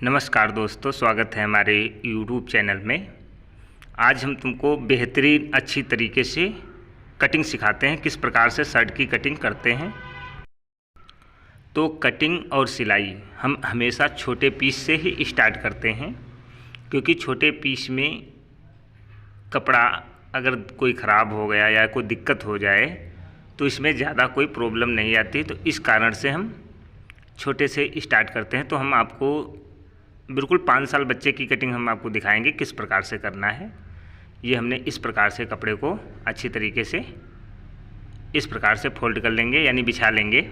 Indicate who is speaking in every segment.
Speaker 1: नमस्कार दोस्तों, स्वागत है हमारे YouTube चैनल में। आज हम तुमको बेहतरीन अच्छी तरीके से कटिंग सिखाते हैं, किस प्रकार से शर्ट की कटिंग करते हैं। तो कटिंग और सिलाई हम हमेशा छोटे पीस से ही स्टार्ट करते हैं, क्योंकि छोटे पीस में कपड़ा अगर कोई ख़राब हो गया या कोई दिक्कत हो जाए तो इसमें ज़्यादा कोई प्रॉब्लम नहीं आती। तो इस कारण से हम छोटे से स्टार्ट करते हैं। तो हम आपको बिल्कुल 5 साल बच्चे की कटिंग हम आपको दिखाएंगे किस प्रकार से करना है। ये हमने इस प्रकार से कपड़े को अच्छी तरीके से इस प्रकार से फोल्ड कर लेंगे, यानी बिछा लेंगे।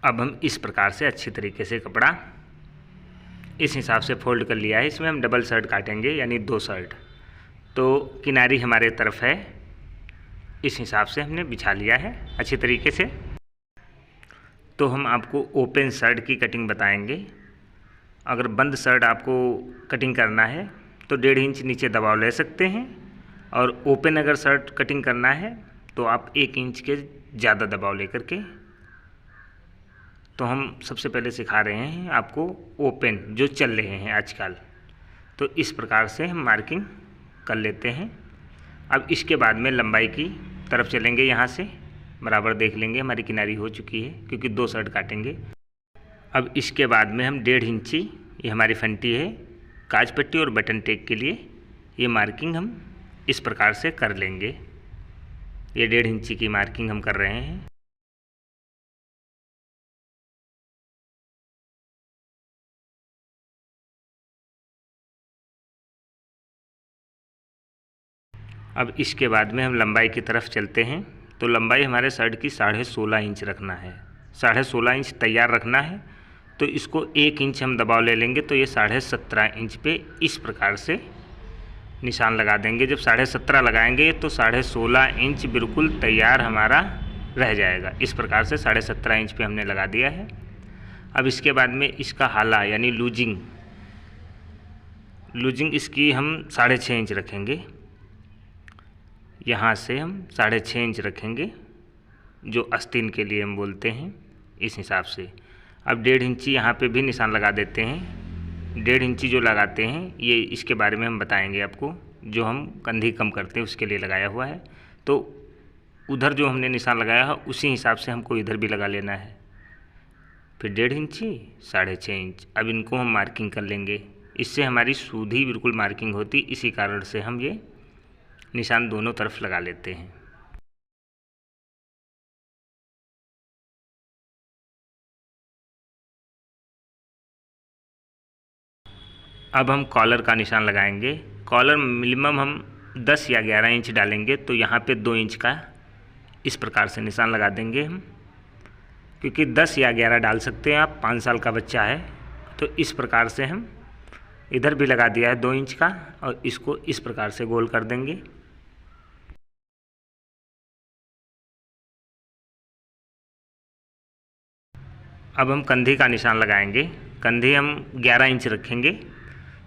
Speaker 1: अब हम इस प्रकार से अच्छी तरीके से कपड़ा इस हिसाब से फोल्ड कर लिया है। इसमें हम डबल शर्ट काटेंगे, यानी 2 शर्ट। तो किनारी हमारे तरफ है, इस हिसाब से हमने बिछा लिया है अच्छी तरीके से। तो हम आपको ओपन शर्ट की कटिंग बताएंगे। अगर बंद शर्ट आपको कटिंग करना है तो 1.5 इंच नीचे दबाव ले सकते हैं, और ओपन अगर शर्ट कटिंग करना है तो आप 1 इंच के ज़्यादा दबाव लेकर के। तो हम सबसे पहले सिखा रहे हैं आपको ओपन, जो चल रहे हैं आजकल। तो इस प्रकार से हम मार्किंग कर लेते हैं। अब इसके बाद में लंबाई की तरफ चलेंगे, यहाँ से बराबर देख लेंगे हमारी किनारी हो चुकी है, क्योंकि 2 शर्ट काटेंगे। अब इसके बाद में हम 1.5 इंची, ये हमारी फंटी है काज पट्टी और बटन टेक के लिए, ये मार्किंग हम इस प्रकार से कर लेंगे। ये 1.5 इंची की मार्किंग हम कर रहे हैं। अब इसके बाद में हम लंबाई की तरफ चलते हैं। तो लंबाई हमारे शर्ट की 16.5 इंच रखना है, 16.5 इंच तैयार रखना है। तो इसको 1 इंच हम दबाव ले लेंगे, तो ये 17.5 इंच पे इस प्रकार से निशान लगा देंगे। जब 17.5 लगाएंगे तो 16.5 इंच बिल्कुल तैयार हमारा रह जाएगा। इस प्रकार से 17.5 इंच पे हमने लगा दिया है। अब इसके बाद में इसका हाला, यानी लूजिंग इसकी हम 6.5 इंच रखेंगे। यहाँ से हम 6.5 इंच रखेंगे, जो आस्तीन के लिए हम बोलते हैं, इस हिसाब से। अब 1.5 इंची यहाँ पे भी निशान लगा देते हैं। 1.5 इंची जो लगाते हैं, ये इसके बारे में हम बताएंगे आपको। जो हम कंधी कम करते हैं उसके लिए लगाया हुआ है। तो उधर जो हमने निशान लगाया है उसी हिसाब से हमको इधर भी लगा लेना है। फिर 1.5 इंची, 6.5 इंच। अब इनको हम मार्किंग कर लेंगे। इससे हमारी सीधी बिल्कुल मार्किंग होती, इसी कारण से हम ये निशान दोनों तरफ लगा लेते हैं। अब हम कॉलर का निशान लगाएंगे। कॉलर मिनिमम हम 10 या 11 इंच डालेंगे, तो यहाँ पे 2 इंच का इस प्रकार से निशान लगा देंगे हम, क्योंकि 10 या 11 डाल सकते हैं आप, 5 साल का बच्चा है। तो इस प्रकार से हम इधर भी लगा दिया है 2 इंच का, और इसको इस प्रकार से गोल कर देंगे। अब हम कंधी का निशान लगाएंगे। कंधी हम 11 इंच रखेंगे।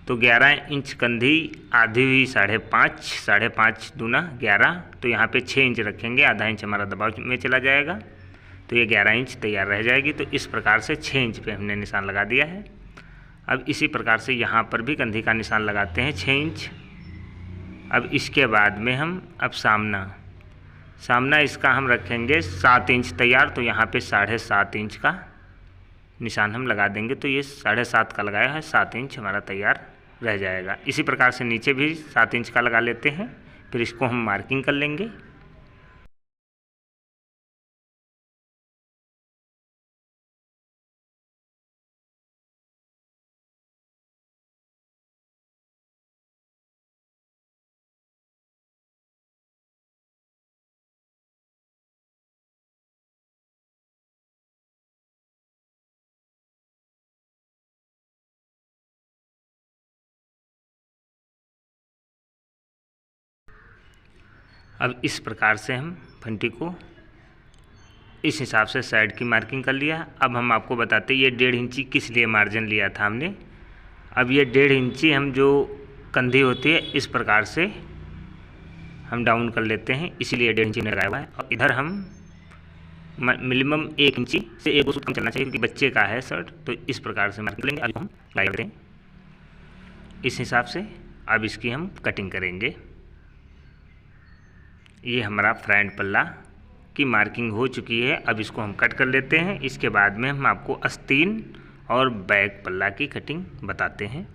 Speaker 1: तो 11 इंच कंधी, आधी हुई 5.5, 5.5 दूना 11, तो यहाँ पे 6 इंच रखेंगे। आधा इंच हमारा दबाव में चला जाएगा, तो ये 11 इंच तैयार रह जाएगी। तो इस प्रकार से 6 इंच पे हमने निशान लगा दिया है। अब इसी प्रकार से यहाँ पर भी कंधी का निशान लगाते हैं 6 इंच। अब इसके बाद में हम अब सामना इसका हम रखेंगे 7 इंच तैयार। तो यहाँ पे 7.5 इंच का निशान हम लगा देंगे। तो ये 7.5 का लगाया है, 7 इंच हमारा तैयार रह जाएगा। इसी प्रकार से नीचे भी 7 इंच का लगा लेते हैं। फिर इसको हम मार्किंग कर लेंगे। अब इस प्रकार से हम फंटी को इस हिसाब से साइड की मार्किंग कर लिया। अब हम आपको बताते हैं ये 1.5 इंची किस लिए मार्जिन लिया था हमने। अब ये 1.5 इंची हम जो कंधी होती है इस प्रकार से हम डाउन कर लेते हैं, इसीलिए 1.5 इंची लगाया हुआ है। और इधर हम मिनिमम 1 इंची से 1-2 सूट कम चलना चाहिए क्योंकि बच्चे का है शर्ट, तो इस प्रकार से मार्किंग लेंगे। अब हम लाई करते हैं इस हिसाब से। अब इसकी हम कटिंग करेंगे। ये हमारा फ्रंट पल्ला की मार्किंग हो चुकी है। अब इसको हम कट कर लेते हैं। इसके बाद में हम आपको आस्तीन और बैक पल्ला की कटिंग बताते हैं।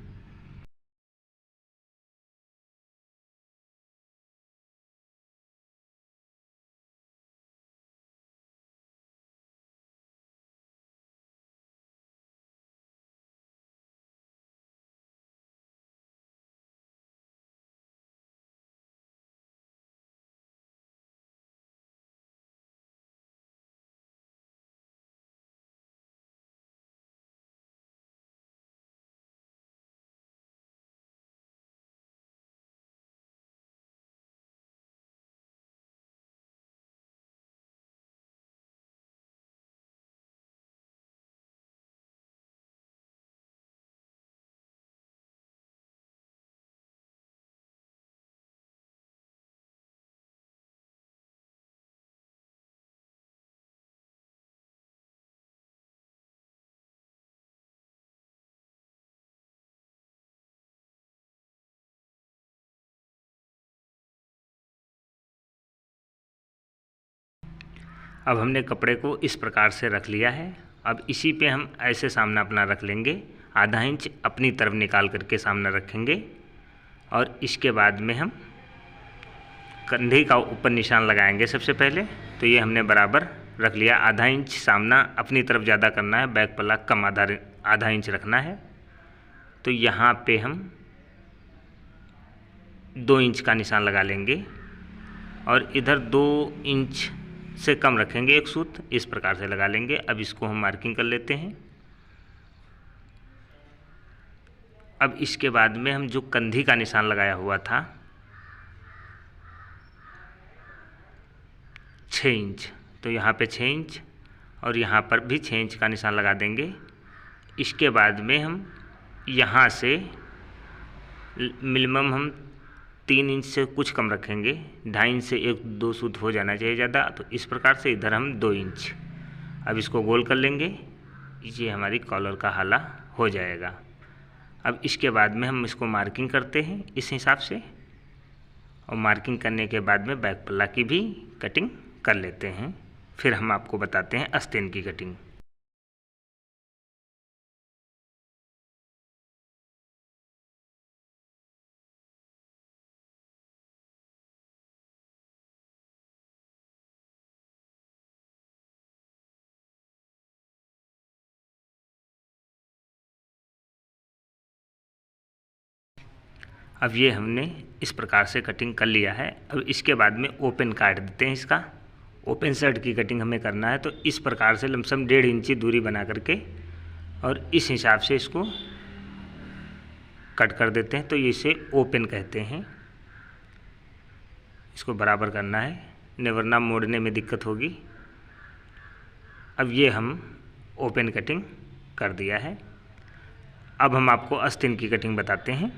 Speaker 1: अब हमने कपड़े को इस प्रकार से रख लिया है। अब इसी पे हम ऐसे सामना अपना रख लेंगे, आधा इंच अपनी तरफ निकाल करके सामना रखेंगे। और इसके बाद में हम कंधे का ऊपर निशान लगाएंगे सबसे पहले। तो ये हमने बराबर रख लिया, आधा इंच सामना अपनी तरफ ज़्यादा करना है, बैक पल्ला कम आधा इंच रखना है। तो यहाँ पे हम 2 इंच का निशान लगा लेंगे और इधर 2 इंच से कम रखेंगे एक सूत, इस प्रकार से लगा लेंगे। अब इसको हम मार्किंग कर लेते हैं। अब इसके बाद में हम जो कंधी का निशान लगाया हुआ था 6 इंच, तो यहाँ पे 6 इंच और यहाँ पर भी 6 इंच का निशान लगा देंगे। इसके बाद में हम यहाँ से मिनिमम हम 3 इंच से कुछ कम रखेंगे, 2.5 इंच से 1-2 सूत हो जाना चाहिए ज़्यादा। तो इस प्रकार से इधर हम 2 इंच। अब इसको गोल कर लेंगे, ये हमारी कॉलर का हाला हो जाएगा। अब इसके बाद में हम इसको मार्किंग करते हैं इस हिसाब से, और मार्किंग करने के बाद में बैक पल्ला की भी कटिंग कर लेते हैं। फिर हम आपको बताते हैं आस्तीन की कटिंग। अब ये हमने इस प्रकार से कटिंग कर लिया है। अब इसके बाद में ओपन काट देते हैं इसका। ओपन शर्ट की कटिंग हमें करना है, तो इस प्रकार से लमसम 1.5 इंची दूरी बना करके और इस हिसाब से इसको कट कर देते हैं। तो इसे ओपन कहते हैं। इसको बराबर करना है, नहीं वरना मोड़ने में दिक्कत होगी। अब ये हम ओपन कटिंग कर दिया है। अब हम आपको आस्तीन की कटिंग बताते हैं।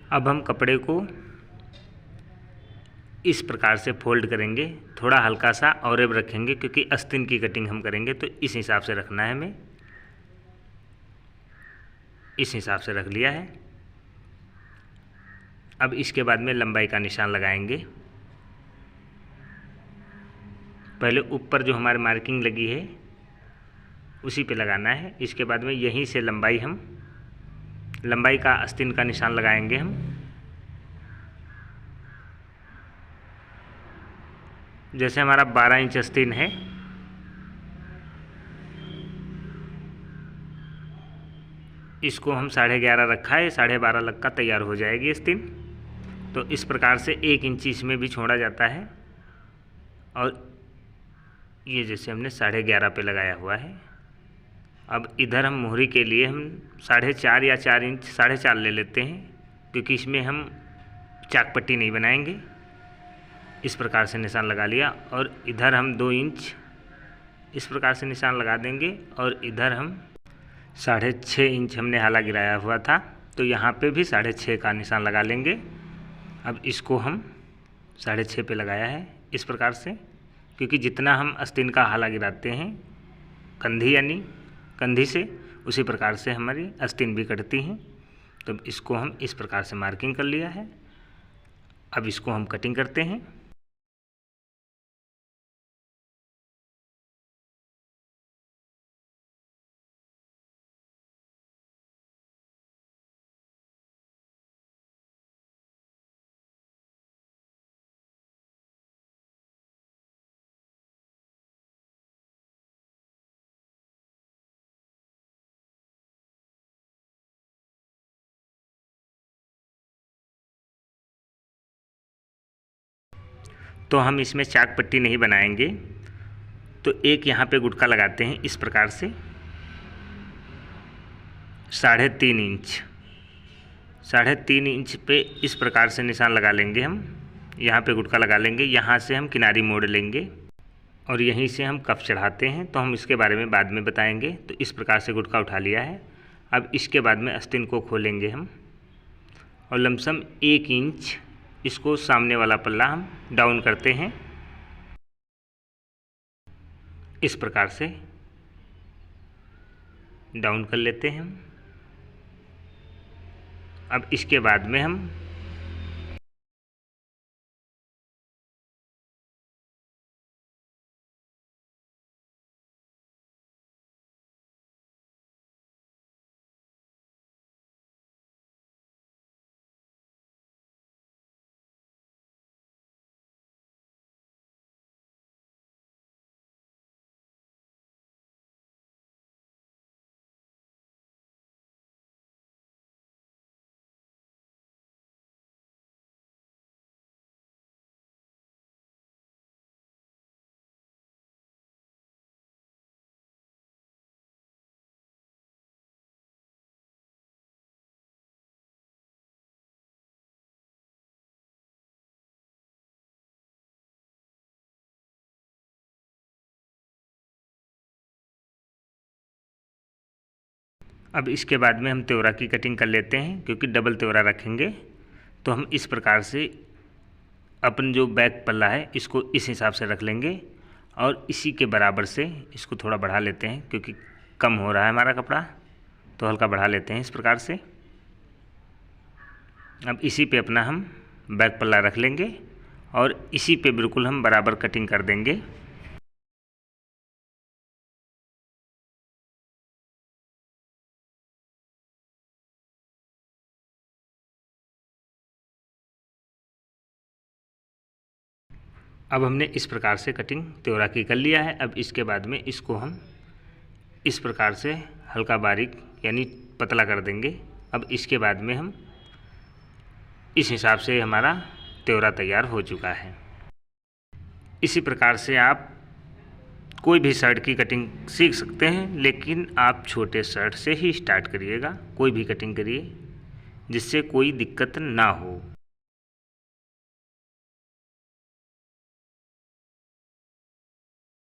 Speaker 1: अब हम कपड़े को इस प्रकार से फोल्ड करेंगे, थोड़ा हल्का सा और रखेंगे क्योंकि आस्तीन की कटिंग हम करेंगे, तो इस हिसाब से रखना है हमें। इस हिसाब से रख लिया है। अब इसके बाद में लंबाई का निशान लगाएंगे। पहले ऊपर जो हमारी मार्किंग लगी है उसी पे लगाना है। इसके बाद में यहीं से लंबाई का आस्तीन का निशान लगाएंगे हम। जैसे हमारा 12 इंच आस्तीन है, इसको हम 11.5 रखा है, 12.5 लग का तैयार हो जाएगी आस्तीन। तो इस प्रकार से 1 इंच इसमें भी छोड़ा जाता है और ये जैसे हमने 11.5 पे लगाया हुआ है। अब इधर हम मोहरी के लिए हम 4.5 या 4 इंच 4.5 ले लेते हैं, क्योंकि इसमें हम चाक पट्टी नहीं बनाएंगे। इस प्रकार से निशान लगा लिया और इधर हम 2 इंच इस प्रकार से निशान लगा देंगे और इधर हम 6.5 इंच हमने हाला गिराया हुआ था, तो यहाँ पे भी 6.5 का निशान लगा लेंगे। अब इसको हम 6.5 पे लगाया है इस प्रकार से, क्योंकि जितना हम आस्तीन का हाला गिराते हैं कंधी यानी कंधी से, उसी प्रकार से हमारी आस्तीन भी कटती हैं। तो इसको हम इस प्रकार से मार्किंग कर लिया है। अब इसको हम कटिंग करते हैं। तो हम इसमें चाक पट्टी नहीं बनाएंगे, तो एक यहाँ पे गुटका लगाते हैं इस प्रकार से 3.5 इंच 3.5 इंच पे इस प्रकार से निशान लगा लेंगे। हम यहाँ पे गुटका लगा लेंगे, यहाँ से हम किनारी मोड़ लेंगे और यहीं से हम कफ चढ़ाते हैं, तो हम इसके बारे में बाद में बताएंगे। तो इस प्रकार से गुटका उठा लिया है। अब इसके बाद में आस्तीन को खोलेंगे हम और लमसम 1 इंच इसको सामने वाला पल्ला हम डाउन करते हैं इस प्रकार से डाउन कर लेते हैं हम। अब इसके बाद में हम अब इसके बाद में हम त्योरा की कटिंग कर लेते हैं, क्योंकि डबल त्योरा रखेंगे। तो हम इस प्रकार से अपन जो बैक पल्ला है इसको इस हिसाब से रख लेंगे और इसी के बराबर से इसको थोड़ा बढ़ा लेते हैं, क्योंकि कम हो रहा है हमारा कपड़ा, तो हल्का बढ़ा लेते हैं इस प्रकार से। अब इसी पे अपना हम बैक पल्ला रख लेंगे और इसी पे बिल्कुल हम बराबर कटिंग कर देंगे। अब हमने इस प्रकार से कटिंग त्योरा की कर लिया है। अब इसके बाद में इसको हम इस प्रकार से हल्का बारीक यानी पतला कर देंगे। अब इसके बाद में हम इस हिसाब से हमारा त्योरा तैयार हो चुका है। इसी प्रकार से आप कोई भी शर्ट की कटिंग सीख सकते हैं, लेकिन आप छोटे शर्ट से ही स्टार्ट करिएगा। कोई भी कटिंग करिए जिससे कोई दिक्कत ना हो।